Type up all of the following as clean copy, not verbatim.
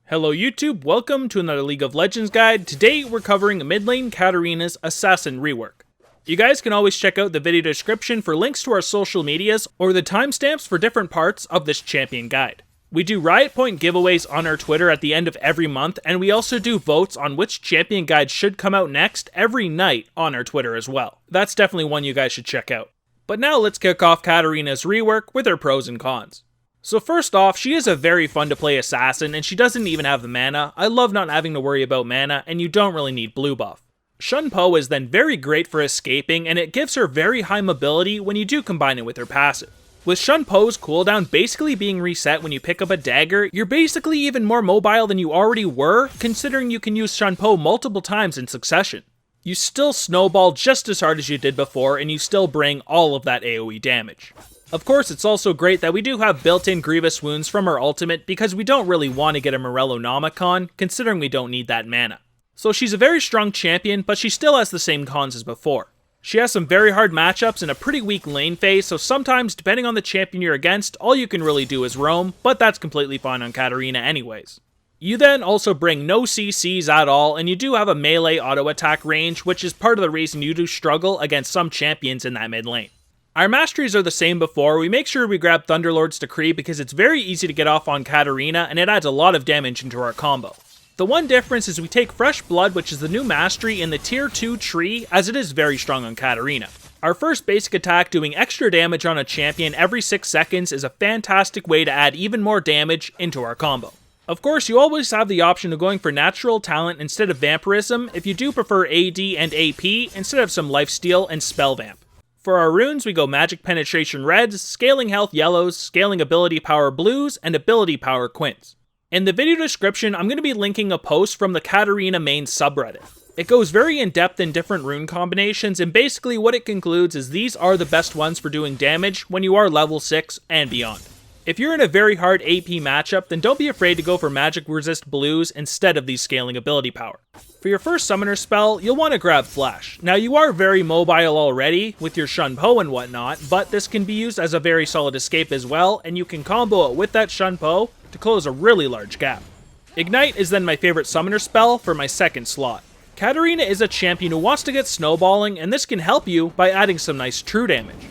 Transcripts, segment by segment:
Hello YouTube, welcome to another League of Legends guide. Today we're covering mid lane Katarina's Assassin rework. You guys can always check out the video description for links to our social medias or the timestamps for different parts of this champion guide. We do Riot Point giveaways on our Twitter at the end of every month, and we also do votes on which champion guide should come out next every night on our Twitter as well. That's definitely one you guys should check out. But now let's kick off Katarina's rework with her pros and cons. So first off, she is a very fun to play assassin, and she doesn't even have the mana. I love not having to worry about mana, and you don't really need blue buff. Shun Po is then very great for escaping, and it gives her very high mobility when you do combine it with her passive. With Shun Po's cooldown basically being reset when you pick up a dagger, you're basically even more mobile than you already were, considering you can use Shun Po multiple times in succession. You still snowball just as hard as you did before, and you still bring all of that AoE damage. Of course, it's also great that we do have built-in Grievous Wounds from her ultimate because we don't really want to get a Morello Nomicon, considering we don't need that mana. So she's a very strong champion, but she still has the same cons as before. She has some very hard matchups and a pretty weak lane phase, so sometimes, depending on the champion you're against, all you can really do is roam, but that's completely fine on Katarina anyways. You then also bring no CCs at all, and you do have a melee auto attack range, which is part of the reason you do struggle against some champions in that mid lane. Our Masteries are the same before. We make sure we grab Thunderlord's Decree because it's very easy to get off on Katarina and it adds a lot of damage into our combo. The one difference is we take Fresh Blood, which is the new Mastery in the tier 2 tree, as it is very strong on Katarina. Our first basic attack doing extra damage on a champion every 6 seconds is a fantastic way to add even more damage into our combo. Of course, you always have the option of going for Natural Talent instead of Vampirism if you do prefer AD and AP instead of some Lifesteal and Spell Vamp. For our runes, we go Magic Penetration Reds, Scaling Health Yellows, Scaling Ability Power Blues, and Ability Power Quints. In the video description, I'm going to be linking a post from the Katarina main subreddit. It goes very in-depth in different rune combinations, and basically what it concludes is these are the best ones for doing damage when you are level 6 and beyond. If you're in a very hard AP matchup, then don't be afraid to go for Magic Resist Blues instead of these Scaling Ability Power. For your first summoner spell, you'll want to grab Flash. Now you are very mobile already with your Shun Po and whatnot, but this can be used as a very solid escape as well, and you can combo it with that Shun Po to close a really large gap. Ignite is then my favorite summoner spell for my second slot. Katarina is a champion who wants to get snowballing, and this can help you by adding some nice true damage.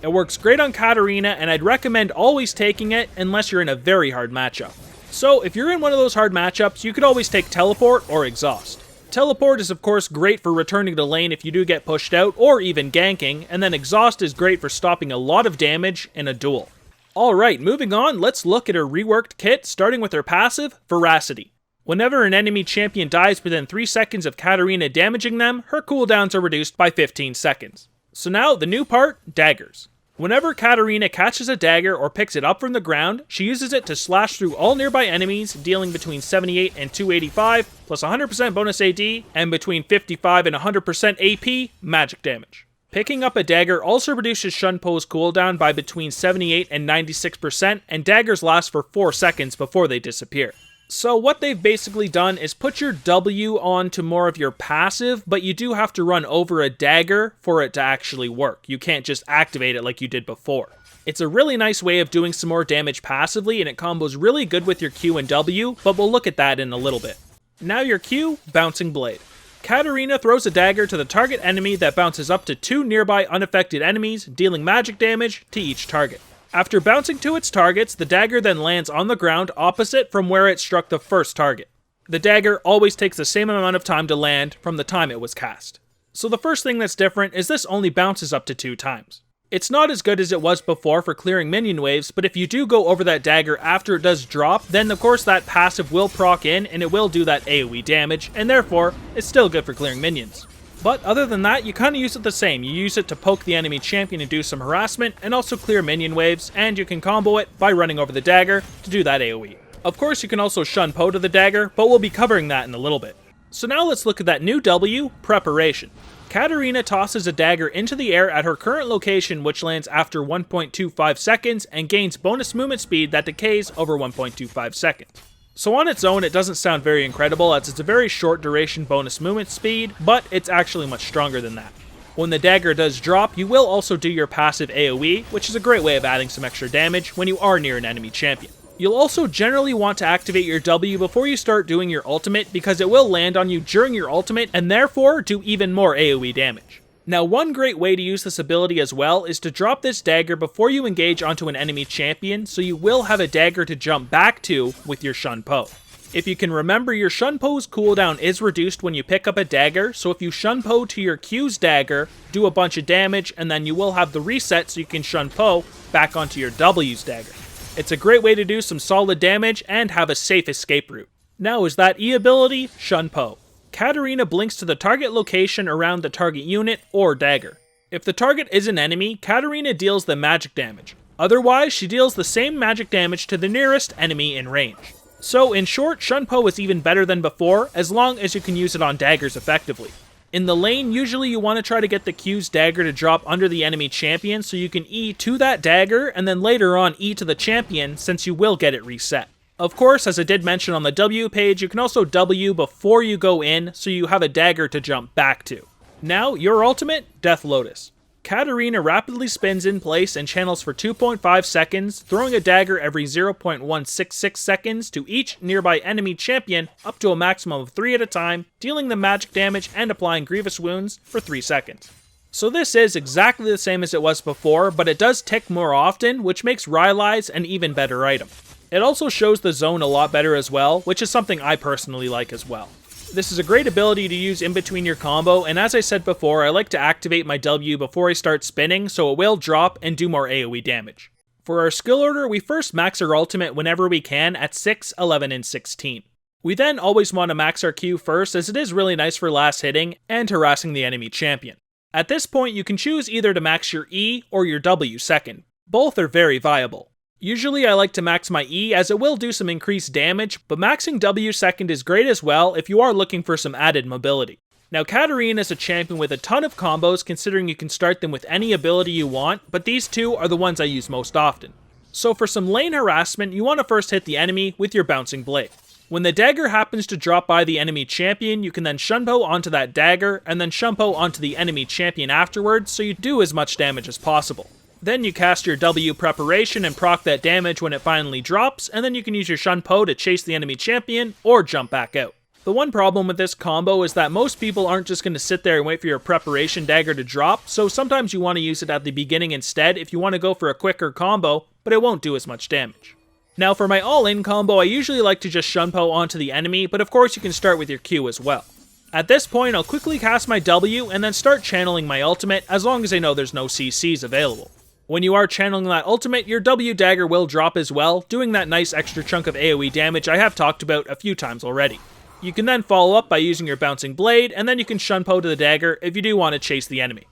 It works great on Katarina, and I'd recommend always taking it unless you're in a very hard matchup. So if you're in one of those hard matchups, you could always take Teleport or Exhaust. Teleport is of course great for returning to lane if you do get pushed out or even ganking, and then Exhaust is great for stopping a lot of damage in a duel. Alright, moving on, let's look at her reworked kit, starting with her passive, Veracity. Whenever an enemy champion dies within 3 seconds of Katarina damaging them, her cooldowns are reduced by 15 seconds. So now, the new part, Daggers. Whenever Katarina catches a dagger or picks it up from the ground, she uses it to slash through all nearby enemies, dealing between 78 and 285, plus 100% bonus AD, and between 55 and 100% AP magic damage. Picking up a dagger also reduces Shun Po's cooldown by between 78 and 96%, and daggers last for 4 seconds before they disappear. So what they've basically done is put your W onto more of your passive, but you do have to run over a dagger for it to actually work. You can't just activate it like you did before. It's a really nice way of doing some more damage passively, and it combos really good with your Q and W, but we'll look at that in a little bit. Now your Q, Bouncing Blade. Katarina throws a dagger to the target enemy that bounces up to 2 nearby unaffected enemies, dealing magic damage to each target. After bouncing to its targets, the dagger then lands on the ground opposite from where it struck the first target. The dagger always takes the same amount of time to land from the time it was cast. So the first thing that's different is this only bounces up to 2 times. It's not as good as it was before for clearing minion waves, but if you do go over that dagger after it does drop, then of course that passive will proc in and it will do that AoE damage, and therefore it's still good for clearing minions. But other than that, you kind of use it the same. You use it to poke the enemy champion and do some harassment, and also clear minion waves, and you can combo it by running over the dagger to do that AoE. Of course, you can also Shun Po to the dagger, but we'll be covering that in a little bit. So now let's look at that new W, Preparation. Katarina tosses a dagger into the air at her current location, which lands after 1.25 seconds, and gains bonus movement speed that decays over 1.25 seconds. So on its own, it doesn't sound very incredible as it's a very short duration bonus movement speed, but it's actually much stronger than that. When the dagger does drop, you will also do your passive AoE, which is a great way of adding some extra damage when you are near an enemy champion. You'll also generally want to activate your W before you start doing your ultimate because it will land on you during your ultimate and therefore do even more AoE damage. Now, one great way to use this ability as well is to drop this dagger before you engage onto an enemy champion, so you will have a dagger to jump back to with your Shun Po. If you can remember, your Shun Po's cooldown is reduced when you pick up a dagger, so if you Shun Po to your Q's dagger, do a bunch of damage, and then you will have the reset so you can Shun Po back onto your W's dagger. It's a great way to do some solid damage and have a safe escape route. Now is that E ability, Shun Po. Katarina blinks to the target location around the target unit or dagger. If the target is an enemy, Katarina deals the magic damage. Otherwise, she deals the same magic damage to the nearest enemy in range. So in short, Shun Po is even better than before, as long as you can use it on daggers effectively. In the lane, usually you want to try to get the Q's dagger to drop under the enemy champion so you can E to that dagger and then later on E to the champion since you will get it reset. Of course, as I did mention on the W page, you can also W before you go in so you have a dagger to jump back to. Now, your ultimate, Death Lotus. Katarina rapidly spins in place and channels for 2.5 seconds, throwing a dagger every 0.166 seconds to each nearby enemy champion up to a maximum of 3 at a time, dealing the magic damage and applying grievous wounds for 3 seconds. So this is exactly the same as it was before, but it does tick more often, which makes Rylai's an even better item. It also shows the zone a lot better as well, which is something I personally like as well. This is a great ability to use in between your combo, and as I said before, I like to activate my W before I start spinning so it will drop and do more AoE damage. For our skill order, we first max our ultimate whenever we can at 6, 11, and 16. We then always want to max our Q first, as it is really nice for last hitting and harassing the enemy champion. At this point, you can choose either to max your E or your W second. Both are very viable. Usually I like to max my E as it will do some increased damage, but maxing W second is great as well if you are looking for some added mobility. Now Katarina is a champion with a ton of combos considering you can start them with any ability you want, but these two are the ones I use most often. So for some lane harassment, you want to first hit the enemy with your bouncing blade. When the dagger happens to drop by the enemy champion, you can then Shun Po onto that dagger and then Shun Po onto the enemy champion afterwards so you do as much damage as possible. Then you cast your W preparation and proc that damage when it finally drops, and then you can use your Shun Po to chase the enemy champion or jump back out. The one problem with this combo is that most people aren't just going to sit there and wait for your preparation dagger to drop, so sometimes you want to use it at the beginning instead if you want to go for a quicker combo, but it won't do as much damage. Now for my all-in combo, I usually like to just Shun Po onto the enemy, but of course you can start with your Q as well. At this point, I'll quickly cast my W and then start channeling my ultimate as long as I know there's no CCs available. When you are channeling that ultimate, your W dagger will drop as well, doing that nice extra chunk of AoE damage I have talked about a few times already. You can then follow up by using your bouncing blade, and then you can Shun Po to the dagger if you do want to chase the enemy.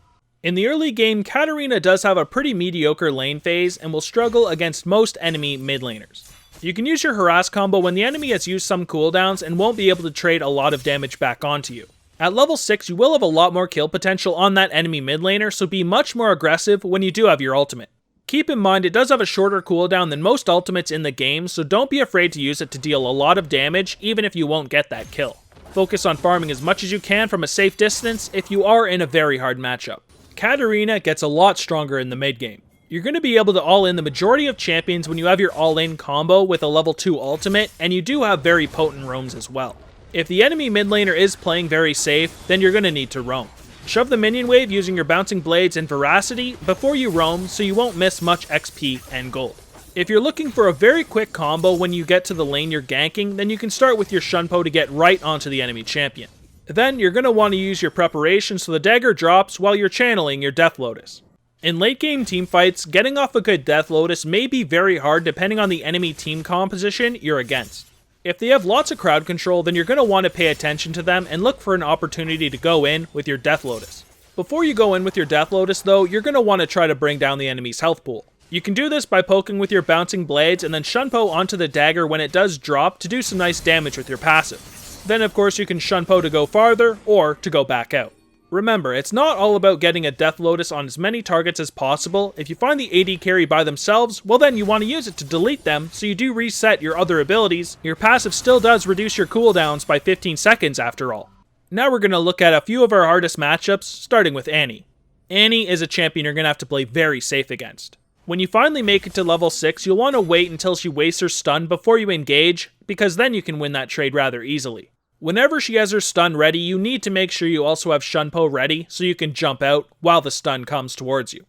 In the early game, Katarina does have a pretty mediocre lane phase and will struggle against most enemy mid laners. You can use your harass combo when the enemy has used some cooldowns and won't be able to trade a lot of damage back onto you. At level 6, you will have a lot more kill potential on that enemy mid laner, so be much more aggressive when you do have your ultimate. Keep in mind it does have a shorter cooldown than most ultimates in the game, so don't be afraid to use it to deal a lot of damage even if you won't get that kill. Focus on farming as much as you can from a safe distance if you are in a very hard matchup. Katarina gets a lot stronger in the mid game. You're going to be able to all-in the majority of champions when you have your all-in combo with a level 2 ultimate, and you do have very potent roams as well. If the enemy mid laner is playing very safe, then you're going to need to roam. Shove the minion wave using your bouncing blades and veracity before you roam so you won't miss much XP and gold. If you're looking for a very quick combo when you get to the lane you're ganking, then you can start with your Shun Po to get right onto the enemy champion. Then you're going to want to use your preparation so the dagger drops while you're channeling your Death Lotus. In late game teamfights, getting off a good Death Lotus may be very hard depending on the enemy team composition you're against. If they have lots of crowd control, then you're going to want to pay attention to them and look for an opportunity to go in with your Death Lotus. Before you go in with your Death Lotus though, you're going to want to try to bring down the enemy's health pool. You can do this by poking with your bouncing blades and then Shun Po onto the dagger when it does drop to do some nice damage with your passive. Then of course you can Shun Po to go farther or to go back out. Remember, it's not all about getting a Death Lotus on as many targets as possible. If you find the AD carry by themselves, well then you want to use it to delete them so you do reset your other abilities. Your passive still does reduce your cooldowns by 15 seconds after all. Now we're going to look at a few of our hardest matchups, starting with Annie. Annie is a champion you're going to have to play very safe against. When you finally make it to level 6, you'll want to wait until she wastes her stun before you engage, because then you can win that trade rather easily. Whenever she has her stun ready, you need to make sure you also have Shunpo ready so you can jump out while the stun comes towards you.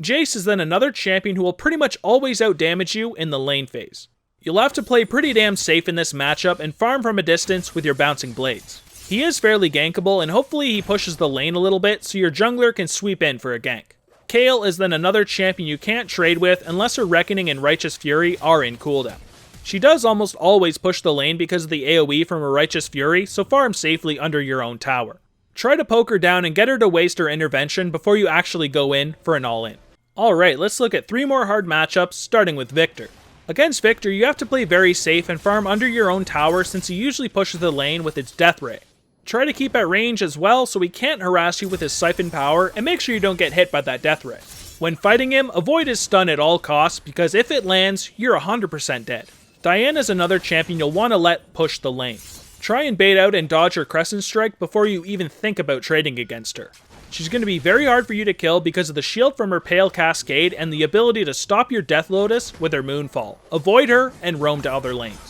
Jace is then another champion who will pretty much always outdamage you in the lane phase. You'll have to play pretty damn safe in this matchup and farm from a distance with your bouncing blades. He is fairly gankable, and hopefully he pushes the lane a little bit so your jungler can sweep in for a gank. Kayle is then another champion you can't trade with unless her Reckoning and Righteous Fury are in cooldown. She does almost always push the lane because of the AoE from her Righteous Fury, so farm safely under your own tower. Try to poke her down and get her to waste her intervention before you actually go in for an all-in. Alright, let's look at 3 more hard matchups, starting with Victor. Against Victor, you have to play very safe and farm under your own tower since he usually pushes the lane with its Death Ray. Try to keep at range as well so he can't harass you with his Siphon power, and make sure you don't get hit by that Death Ray. When fighting him, avoid his stun at all costs because if it lands, you're 100% dead. Diana is another champion you'll want to let push the lane. Try and bait out and dodge her Crescent Strike before you even think about trading against her. She's going to be very hard for you to kill because of the shield from her Pale Cascade and the ability to stop your Death Lotus with her Moonfall. Avoid her and roam to other lanes.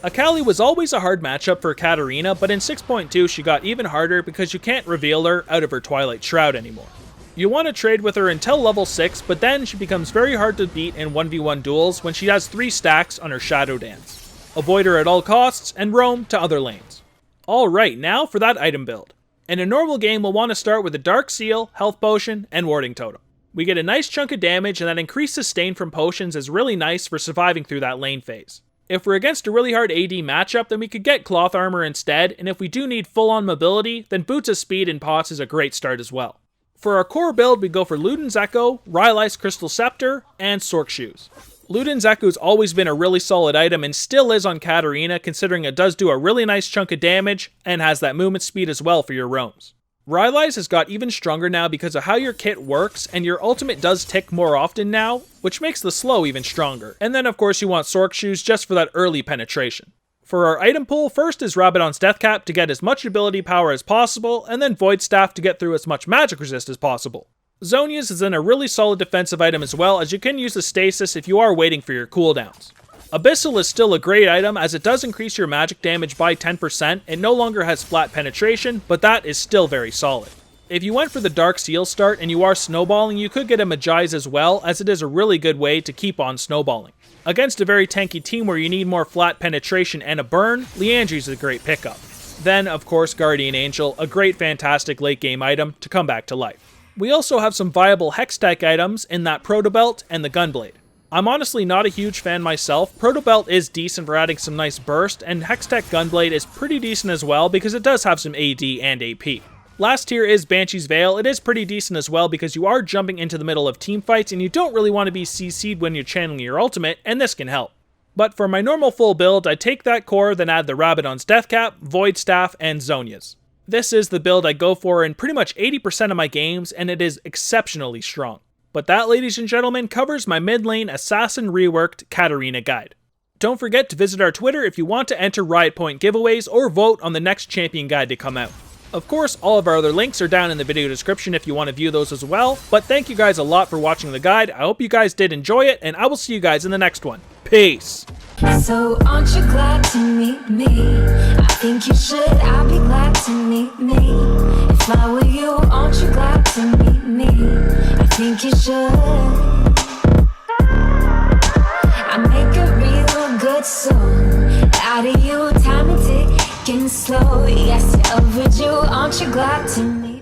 Akali was always a hard matchup for Katarina, but in 6.2 she got even harder because you can't reveal her out of her Twilight Shroud anymore. You want to trade with her until level 6, but then she becomes very hard to beat in 1v1 duels when she has 3 stacks on her Shadow Dance. Avoid her at all costs and roam to other lanes. Alright, now for that item build. In a normal game, we'll want to start with a Dark Seal, Health Potion, and Warding Totem. We get a nice chunk of damage, and that increased sustain from potions is really nice for surviving through that lane phase. If we're against a really hard AD matchup, then we could get Cloth Armor instead, and if we do need full-on mobility, then Boots of Speed and Pots is a great start as well. For our core build, we go for Luden's Echo, Rylai's Crystal Scepter, and Sorc Shoes. Luden's Echo's always been a really solid item and still is on Katarina, considering it does do a really nice chunk of damage and has that movement speed as well for your roams. Rylai's has got even stronger now because of how your kit works, and your ultimate does tick more often now, which makes the slow even stronger. And then of course you want Sorc Shoes just for that early penetration. For our item pool, first is Rabadon's Deathcap to get as much ability power as possible, and then Void Staff to get through as much magic resist as possible. Zhonya's is then a really solid defensive item as well, as you can use the Stasis if you are waiting for your cooldowns. Abyssal is still a great item as it does increase your magic damage by 10%, it no longer has flat penetration, but that is still very solid. If you went for the Dark Seal start and you are snowballing, you could get a Magi's as well, as it is a really good way to keep on snowballing. Against a very tanky team where you need more flat penetration and a burn, Liandry's a great pickup. Then, of course, Guardian Angel, a great fantastic late game item to come back to life. We also have some viable Hextech items in that Protobelt and the Gunblade. I'm honestly not a huge fan myself. Protobelt is decent for adding some nice burst, and Hextech Gunblade is pretty decent as well because it does have some AD and AP. Last tier is Banshee's Veil. It is pretty decent as well because you are jumping into the middle of team fights and you don't really want to be CC'd when you're channeling your ultimate, and this can help. But for my normal full build, I take that core, then add the Rabadon's Deathcap, Void Staff, and Zhonya's. This is the build I go for in pretty much 80% of my games, and it is exceptionally strong. But that, ladies and gentlemen, covers my mid lane Assassin Reworked Katarina guide. Don't forget to visit our Twitter if you want to enter Riot Point giveaways or vote on the next champion guide to come out. Of course, all of our other links are down in the video description if you want to view those as well, but thank you guys a lot for watching the guide. I hope you guys did enjoy it, and I will see you guys in the next one. Peace! So aren't you glad to meet me? I think you should, I'd be glad to meet me. If I were you, aren't you glad to meet me? I think you should. I make a real good song out of you, time and ticking slow. Yes, you're overdue, aren't you glad to meet me?